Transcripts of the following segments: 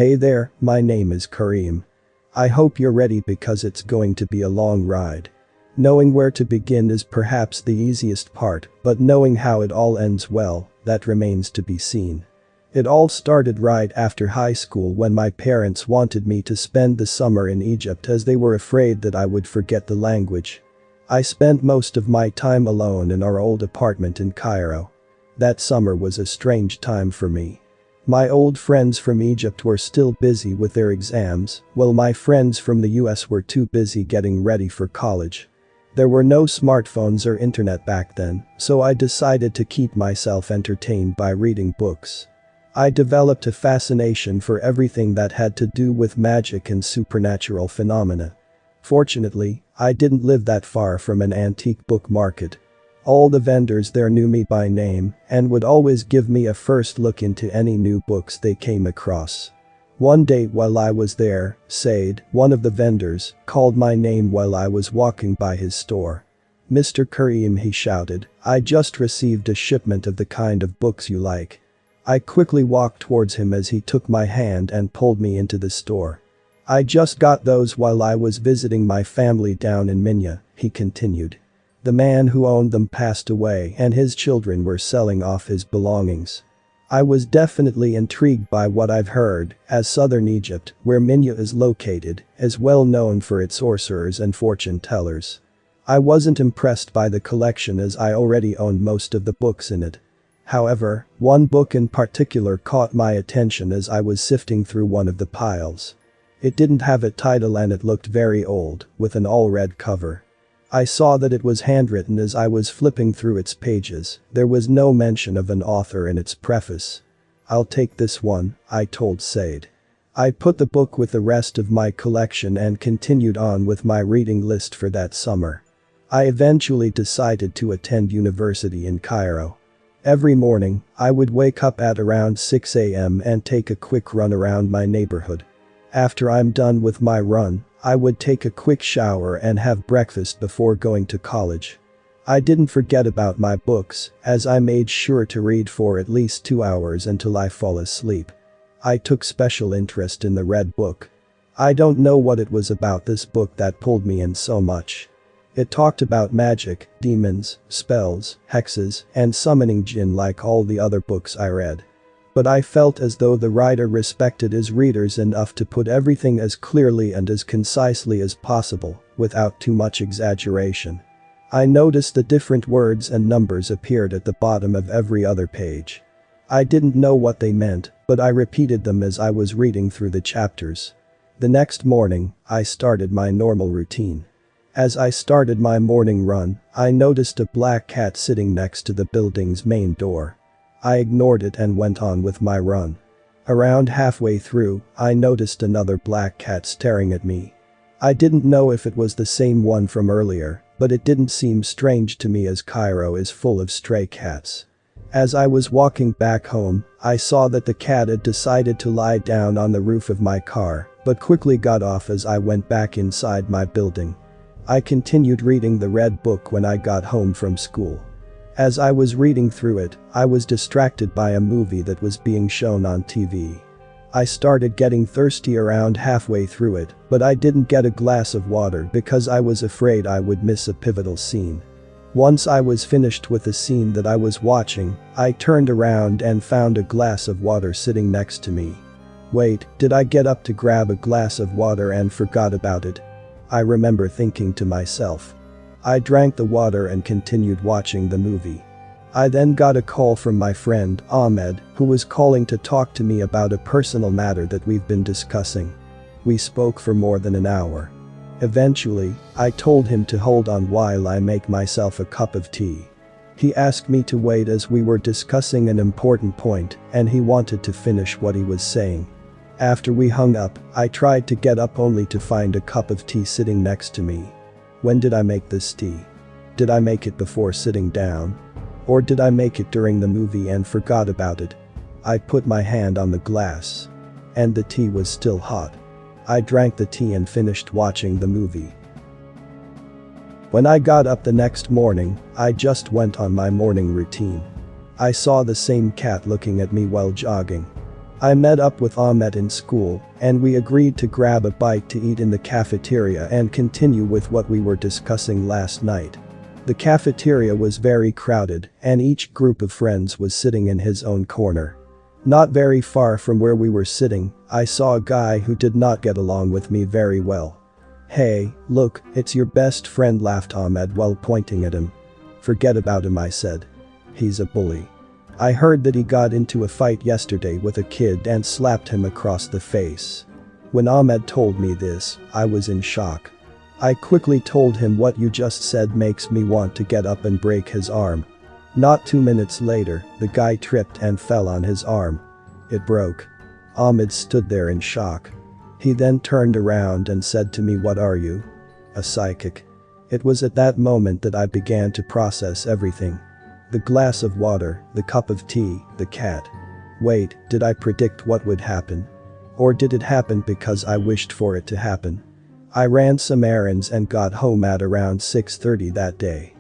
Hey there, my name is Karim. I hope you're ready because it's going to be a long ride. Knowing where to begin is perhaps the easiest part, but knowing how it all ends well, that remains to be seen. It all started right after high school when my parents wanted me to spend the summer in Egypt as they were afraid that I would forget the language. I spent most of my time alone in our old apartment in Cairo. That summer was a strange time for me. My old friends from Egypt were still busy with their exams, while my friends from the US were too busy getting ready for college. There were no smartphones or internet back then, so I decided to keep myself entertained by reading books. I developed a fascination for everything that had to do with magic and supernatural phenomena. Fortunately, I didn't live that far from an antique book market. All the vendors there knew me by name and would always give me a first look into any new books they came across. One day while I was there, Said, one of the vendors, called my name while I was walking by his store. "Mr. Karim," he shouted, "I just received a shipment of the kind of books you like." I quickly walked towards him as he took my hand and pulled me into the store. "I just got those while I was visiting my family down in Minya," he continued. The man who owned them passed away and his children were selling off his belongings. I was definitely intrigued by what I've heard, as southern Egypt, where Minya is located, is well known for its sorcerers and fortune tellers. I wasn't impressed by the collection as I already owned most of the books in it. However, one book in particular caught my attention as I was sifting through one of the piles. It didn't have a title and it looked very old, with an all-red cover. I saw that it was handwritten as I was flipping through its pages. There was no mention of an author in its preface. "I'll take this one," I told Said. I put the book with the rest of my collection and continued on with my reading list for that summer. I eventually decided to attend university in Cairo. Every morning, I would wake up at around 6 a.m. and take a quick run around my neighborhood. After I'm done with my run, I would take a quick shower and have breakfast before going to college. I didn't forget about my books, as I made sure to read for at least 2 hours until I fall asleep. I took special interest in the Red Book. I don't know what it was about this book that pulled me in so much. It talked about magic, demons, spells, hexes, and summoning jinn like all the other books I read. But I felt as though the writer respected his readers enough to put everything as clearly and as concisely as possible, without too much exaggeration. I noticed that different words and numbers appeared at the bottom of every other page. I didn't know what they meant, but I repeated them as I was reading through the chapters. The next morning, I started my normal routine. As I started my morning run, I noticed a black cat sitting next to the building's main door. I ignored it and went on with my run. Around halfway through, I noticed another black cat staring at me. I didn't know if it was the same one from earlier, but it didn't seem strange to me as Cairo is full of stray cats. As I was walking back home, I saw that the cat had decided to lie down on the roof of my car, but quickly got off as I went back inside my building. I continued reading the Red Book when I got home from school. As I was reading through it, I was distracted by a movie that was being shown on TV. I started getting thirsty around halfway through it, but I didn't get a glass of water because I was afraid I would miss a pivotal scene. Once I was finished with the scene that I was watching, I turned around and found a glass of water sitting next to me. Wait, did I get up to grab a glass of water and forgot about it? I remember thinking to myself. I drank the water and continued watching the movie. I then got a call from my friend, Ahmed, who was calling to talk to me about a personal matter that we've been discussing. We spoke for more than an hour. Eventually, I told him to hold on while I make myself a cup of tea. He asked me to wait as we were discussing an important point and he wanted to finish what he was saying. After we hung up, I tried to get up only to find a cup of tea sitting next to me. When did I make this tea? Did I make it before sitting down? Or did I make it during the movie and forgot about it? I put my hand on the glass. And the tea was still hot. I drank the tea and finished watching the movie. When I got up the next morning, I just went on my morning routine. I saw the same cat looking at me while jogging. I met up with Ahmet in school, and we agreed to grab a bite to eat in the cafeteria and continue with what we were discussing last night. The cafeteria was very crowded, and each group of friends was sitting in his own corner. Not very far from where we were sitting, I saw a guy who did not get along with me very well. "Hey, look, it's your best friend," laughed Ahmed while pointing at him. "Forget about him," I said. "He's a bully. I heard that he got into a fight yesterday with a kid and slapped him across the face." When Ahmed told me this, I was in shock. I quickly told him, "What you just said makes me want to get up and break his arm." Not 2 minutes later, the guy tripped and fell on his arm. It broke. Ahmed stood there in shock. He then turned around and said to me, "What are you? A psychic?" It was at that moment that I began to process everything. The glass of water, the cup of tea, the cat. Wait, did I predict what would happen? Or did it happen because I wished for it to happen? I ran some errands and got home at around 6:30 that day.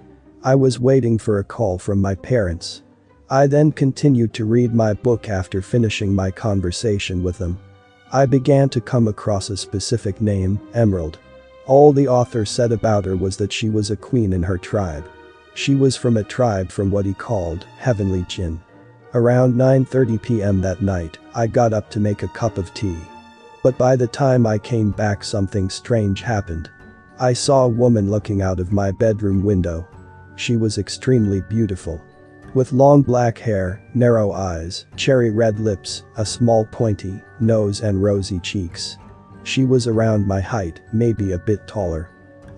I was waiting for a call from my parents. I then continued to read my book after finishing my conversation with them. I began to come across a specific name, Emerald. All the author said about her was that she was a queen in her tribe. She was from a tribe from what he called heavenly jinn. Around 9:30 p.m. that night, I got up to make a cup of tea. But by the time I came back, something strange happened. I saw a woman looking out of my bedroom window. She was extremely beautiful. With long black hair, narrow eyes, cherry red lips, a small pointy nose and rosy cheeks. She was around my height, maybe a bit taller.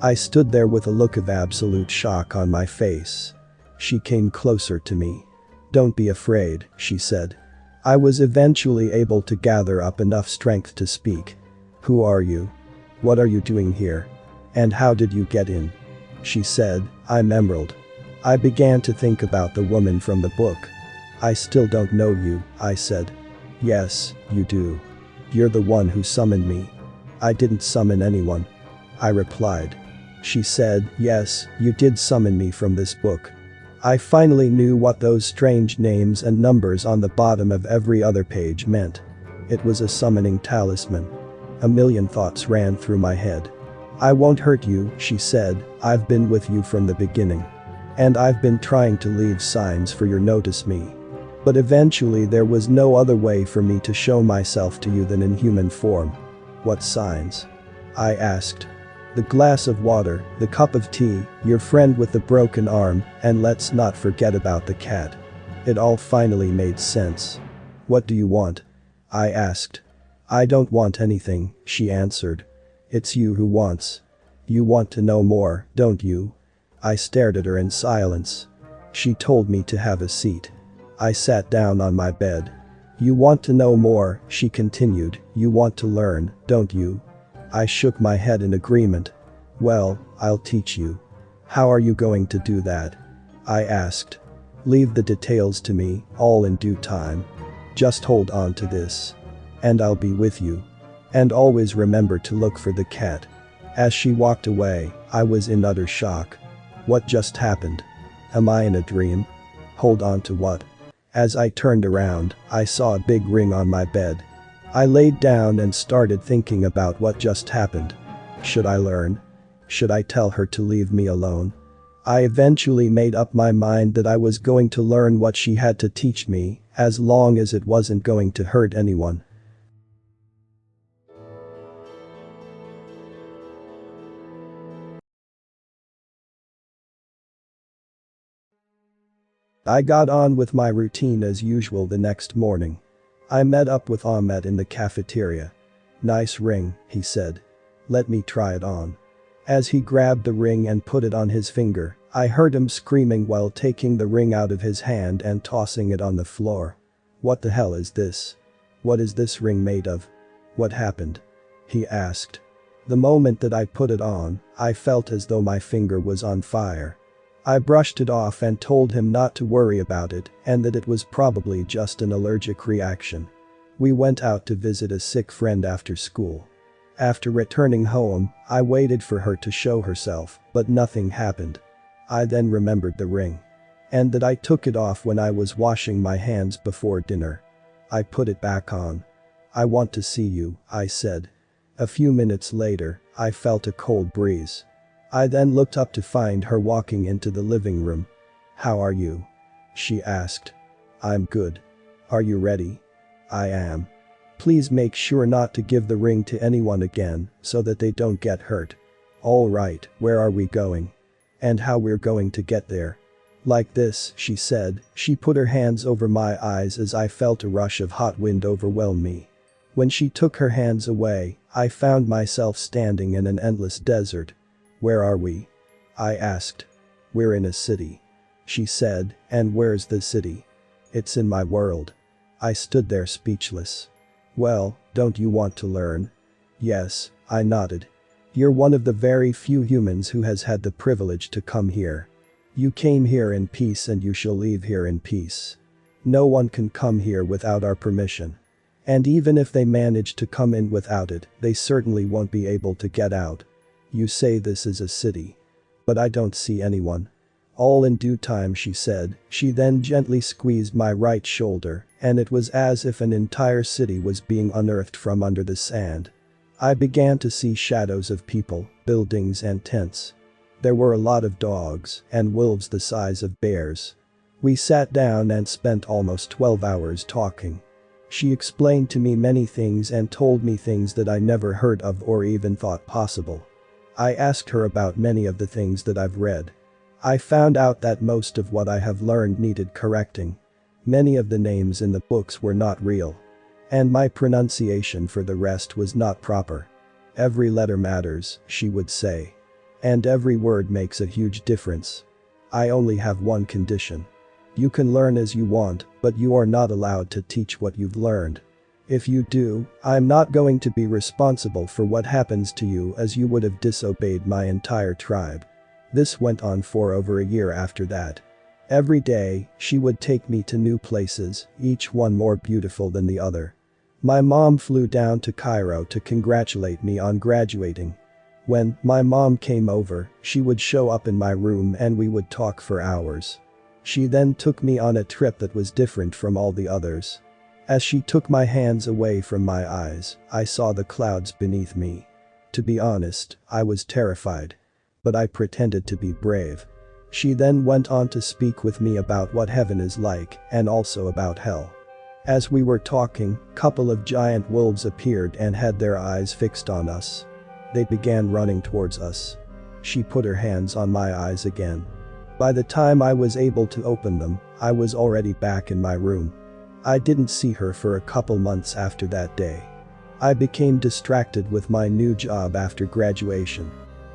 I stood there with a look of absolute shock on my face. She came closer to me. "Don't be afraid," she said. I was eventually able to gather up enough strength to speak. "Who are you? What are you doing here? And how did you get in?" She said, "I'm Emerald." I began to think about the woman from the book. "I still don't know you," I said. "Yes, you do. You're the one who summoned me." "I didn't summon anyone," I replied. She said, "Yes, you did summon me from this book." I finally knew what those strange names and numbers on the bottom of every other page meant. It was a summoning talisman. A million thoughts ran through my head. "I won't hurt you," she said. "I've been with you from the beginning. And I've been trying to leave signs for you to notice me. But eventually there was no other way for me to show myself to you than in human form." "What signs?" I asked. "The glass of water, the cup of tea, your friend with the broken arm, and let's not forget about the cat." It all finally made sense. "What do you want?" I asked. "I don't want anything," she answered. "It's you who wants. You want to know more, don't you?" I stared at her in silence. She told me to have a seat. I sat down on my bed. "You want to know more," she continued. "You want to learn, don't you?" I shook my head in agreement. "Well, I'll teach you." "How are you going to do that?" I asked. "Leave the details to me, all in due time. Just hold on to this. And I'll be with you. And always remember to look for the cat." As she walked away, I was in utter shock. What just happened? Am I in a dream? Hold on to what? As I turned around, I saw a big ring on my bed. I laid down and started thinking about what just happened. Should I learn? Should I tell her to leave me alone? I eventually made up my mind that I was going to learn what she had to teach me, as long as it wasn't going to hurt anyone. I got on with my routine as usual the next morning. I met up with Ahmed in the cafeteria. "Nice ring," he said. "Let me try it on." As he grabbed the ring and put it on his finger, I heard him screaming while taking the ring out of his hand and tossing it on the floor. "What the hell is this? What is this ring made of? What happened?" he asked. The moment that I put it on, I felt as though my finger was on fire. I brushed it off and told him not to worry about it and that it was probably just an allergic reaction. We went out to visit a sick friend after school. After returning home, I waited for her to show herself, but nothing happened. I then remembered the ring. And that I took it off when I was washing my hands before dinner. I put it back on. I want to see you, I said. A few minutes later, I felt a cold breeze. I then looked up to find her walking into the living room. "How are you?" she asked. "I'm good. Are you ready?" "I am. Please make sure not to give the ring to anyone again so that they don't get hurt." "All right, where are we going?" "And how we're going to get there." "Like this," she said. She put her hands over my eyes as I felt a rush of hot wind overwhelm me. When she took her hands away, I found myself standing in an endless desert. "Where are we?" I asked. "We're in a city," she said. "And where's the city?" "It's in my world." I stood there speechless. "Well, don't you want to learn?" "Yes," I nodded. "You're one of the very few humans who has had the privilege to come here. You came here in peace and you shall leave here in peace. No one can come here without our permission. And even if they manage to come in without it, they certainly won't be able to get out. You say this is a city. But I don't see anyone." "All in due time," she said. She then gently squeezed my right shoulder, and it was as if an entire city was being unearthed from under the sand. I began to see shadows of people, buildings and tents. There were a lot of dogs and wolves the size of bears. We sat down and spent almost 12 hours talking. She explained to me many things and told me things that I never heard of or even thought possible. I asked her about many of the things that I've read. I found out that most of what I have learned needed correcting. Many of the names in the books were not real. And my pronunciation for the rest was not proper. "Every letter matters," she would say. "And every word makes a huge difference. I only have one condition. You can learn as you want, but you are not allowed to teach what you've learned. If you do, I'm not going to be responsible for what happens to you as you would have disobeyed my entire tribe." This went on for over a year after that. Every day, she would take me to new places, each one more beautiful than the other. My mom flew down to Cairo to congratulate me on graduating. When my mom came over, she would show up in my room and we would talk for hours. She then took me on a trip that was different from all the others. As she took my hands away from my eyes, I saw the clouds beneath me. To be honest, I was terrified. But I pretended to be brave. She then went on to speak with me about what heaven is like and also about hell. As we were talking, couple of giant wolves appeared and had their eyes fixed on us. They began running towards us. She put her hands on my eyes again. By the time I was able to open them, I was already back in my room. I didn't see her for a couple months after that day. I became distracted with my new job after graduation.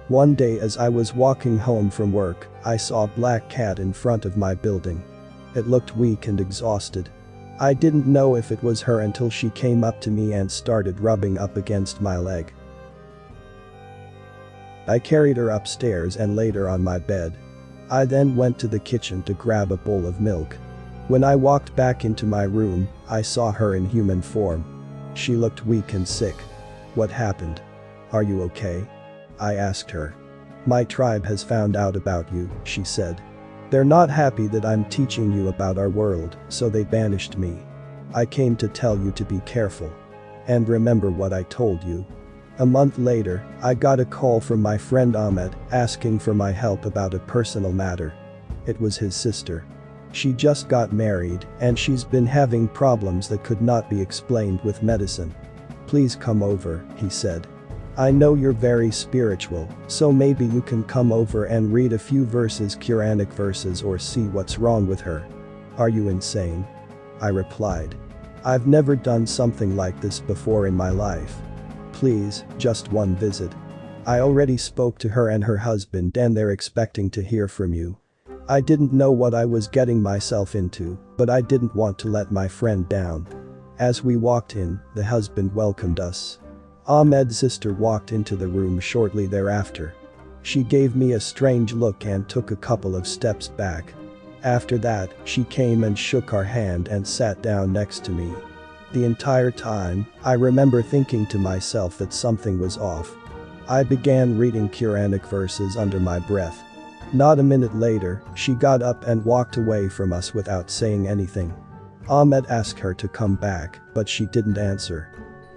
One day as I was walking home from work, I saw a black cat in front of my building. It looked weak and exhausted. I didn't know if it was her until she came up to me and started rubbing up against my leg. I carried her upstairs and laid her on my bed. I then went to the kitchen to grab a bowl of milk. When I walked back into my room, I saw her in human form. She looked weak and sick. "What happened? Are you okay?" I asked her. "My tribe has found out about you," she said. "They're not happy that I'm teaching you about our world, so they banished me. I came to tell you to be careful. And remember what I told you." A month later, I got a call from my friend Ahmed asking for my help about a personal matter. It was his sister. She just got married and she's been having problems that could not be explained with medicine. "Please come over," he said. "I know you're very spiritual, so maybe you can come over and read a few Quranic verses or see what's wrong with her." "Are you insane?" I replied. "I've never done something like this before in my life. Please, just one visit. I already spoke to her and her husband and they're expecting to hear from you." I didn't know what I was getting myself into, but I didn't want to let my friend down. As we walked in, the husband welcomed us. Ahmed's sister walked into the room shortly thereafter. She gave me a strange look and took a couple of steps back. After that, she came and shook our hand and sat down next to me. The entire time, I remember thinking to myself that something was off. I began reading Quranic verses under my breath. Not a minute later, she got up and walked away from us without saying anything. Ahmed asked her to come back, but she didn't answer.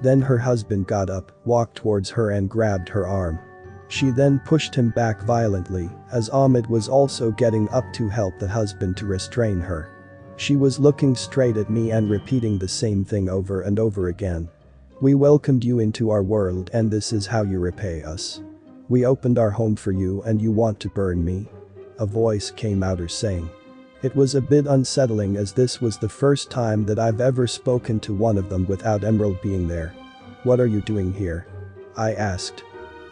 Then her husband got up, walked towards her and grabbed her arm. She then pushed him back violently, as Ahmed was also getting up to help the husband to restrain her. She was looking straight at me and repeating the same thing over and over again. "We welcomed you into our world and this is how you repay us. We opened our home for you and you want to burn me?" A voice came out her saying. It was a bit unsettling as this was the first time that I've ever spoken to one of them without Emerald being there. "What are you doing here?" I asked.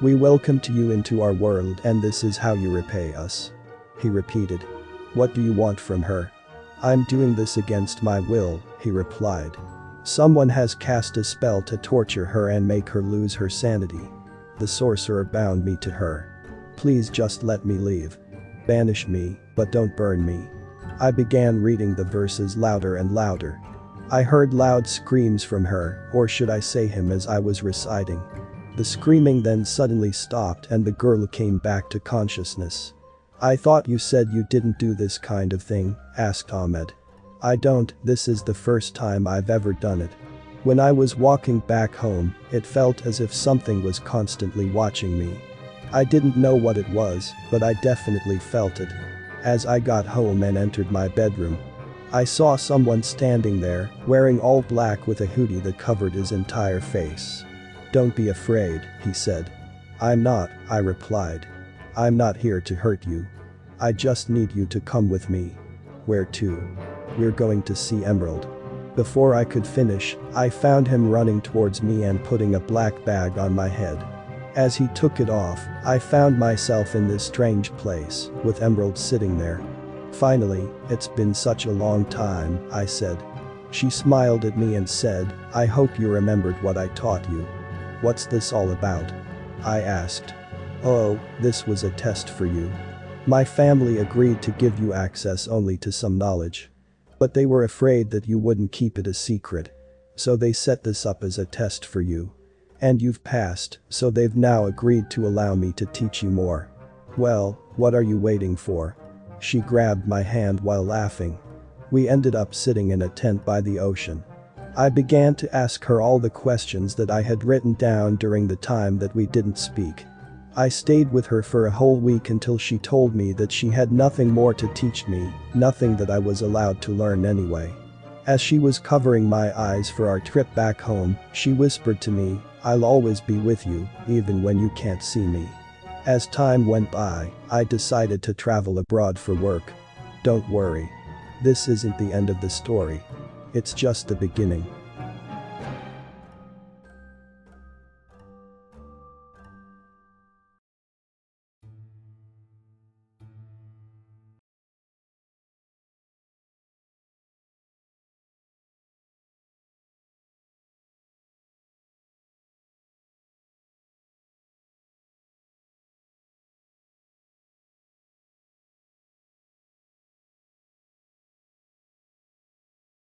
"We welcomed you into our world and this is how you repay us," he repeated. "What do you want from her?" "I'm doing this against my will," he replied. "Someone has cast a spell to torture her and make her lose her sanity. The sorcerer bound me to her. Please just let me leave. Banish me, but don't burn me." I began reading the verses louder and louder. I heard loud screams from her, or should I say him, as I was reciting. The screaming then suddenly stopped and the girl came back to consciousness. "I thought you said you didn't do this kind of thing," asked Ahmed. "I don't, this is the first time I've ever done it. When I was walking back home, it felt as if something was constantly watching me. I didn't know what it was, but I definitely felt it. As I got home and entered my bedroom, I saw someone standing there, wearing all black with a hoodie that covered his entire face. "Don't be afraid," he said. "I'm not," I replied. "I'm not here to hurt you. I just need you to come with me." "Where to?" "We're going to see Emerald." Before I could finish, I found him running towards me and putting a black bag on my head. As he took it off, I found myself in this strange place, with Emerald sitting there. "Finally, it's been such a long time," I said. She smiled at me and said, "I hope you remembered what I taught you." "What's this all about?" I asked. "Oh, this was a test for you. My family agreed to give you access only to some knowledge. But they were afraid that you wouldn't keep it a secret. So they set this up as a test for you. And you've passed, so they've now agreed to allow me to teach you more. Well, what are you waiting for?" She grabbed my hand while laughing. We ended up sitting in a tent by the ocean. I began to ask her all the questions that I had written down during the time that we didn't speak. I stayed with her for a whole week until she told me that she had nothing more to teach me, nothing that I was allowed to learn anyway. As she was covering my eyes for our trip back home, she whispered to me, "I'll always be with you, even when you can't see me." As time went by, I decided to travel abroad for work. Don't worry. This isn't the end of the story. It's just the beginning.